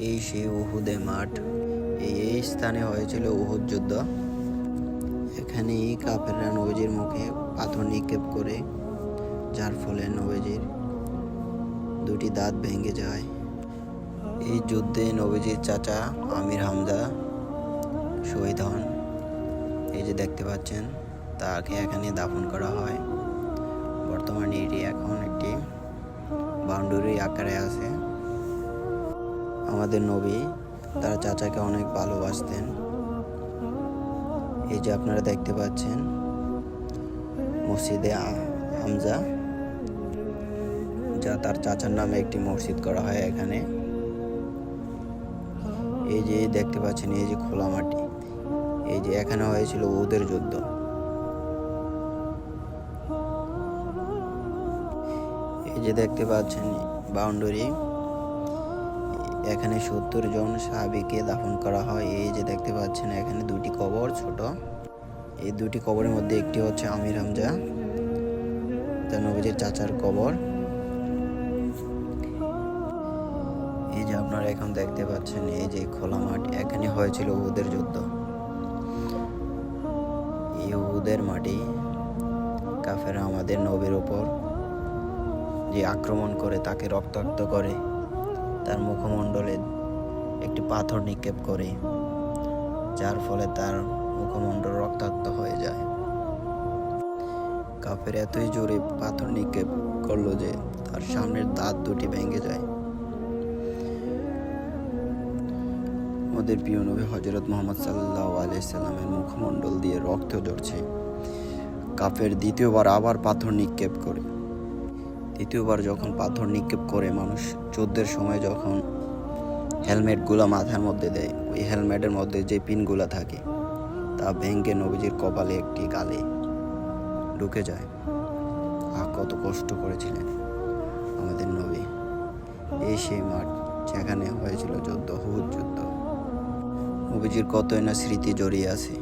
এই সেই উহুদে মাঠ। এই স্থানে হয়েছিল উহুদ যুদ্ধ। এখানেই কাফেররা নবীজির মুখে পাথর নিক্ষেপ করে, যার ফলে নবীজির দুটি দাঁত ভেঙে যায়। এই যুদ্ধে নবীজির চাচা আমির হামজা শহীদ হন। এই যে দেখতে পাচ্ছেন, তাকে এখানে দাফন করা হয়। বর্তমানে এটি এখন একটি বাউন্ডারি আকারে আছে। আমাদের নবী তার চাচাকে অনেক ভালোবাসতেন। এই যে আপনারা দেখতে পাচ্ছেন মসজিদে হামজা, যা তার চাচার নামে একটি মসজিদ করা হয় এখানে। এই যে দেখতে পাচ্ছেন, এই যে খোলা মাটি, এই যে এখানে হয়েছিল উহুদের যুদ্ধ। এই যে দেখতে পাচ্ছেন বাউন্ডারি, এখানে 70 জন সাহাবীকে দাফন করা হয়। এই যে দেখতে পাচ্ছেন এখানে দুটি কবর ছোট। এই দুটি কবরের মধ্যে একটি হচ্ছে আমির হামজা, যা নবীজির চাচার কবর। এই যে আপনারা এখন দেখতে পাচ্ছেন এই যে খোলা মাঠ, এখানে হয়েছিল উহুদের যুদ্ধ। এই উহুদের মাটি কাফেররা আমাদের নবীর উপর যে আক্রমণ করে, তাকে রক্তাক্ত করে, তার মুখমণ্ডলে একটি পাথর নিক্ষেপ করে, যার ফলে তার মুখমণ্ডল রক্তাক্ত হয়ে যায়। কাফের এতই জোরে পাথর নিক্ষেপ করলো যে তার সামনের দাঁত দুটি ভেঙে যায়। আমাদের প্রিয় নবী হযরত মুহাম্মদ সাল্লাল্লাহু আলাইহি সাল্লামের মুখমণ্ডল দিয়ে রক্ত ঝরছে। কাফের দ্বিতীয়বার আবার পাথর নিক্ষেপ করে। দ্বিতীয়বার যখন পাথর নিক্ষেপ করে, মানুষ যুদ্ধের সময় যখন হেলমেটগুলো মাথার মধ্যে দেয়, ওই হেলমেটের মধ্যে যে পিনগুলো থাকে তা ভেঙে নবীজির কপালে একটি গালে ঢুকে যায়। কত কষ্ট করেছিলেন আমাদের নবী। এই সেই মাঠ যেখানে হয়েছিল যুদ্ধ, উহুদ যুদ্ধ। নবীজির কতই না স্মৃতি জড়িয়ে আছে।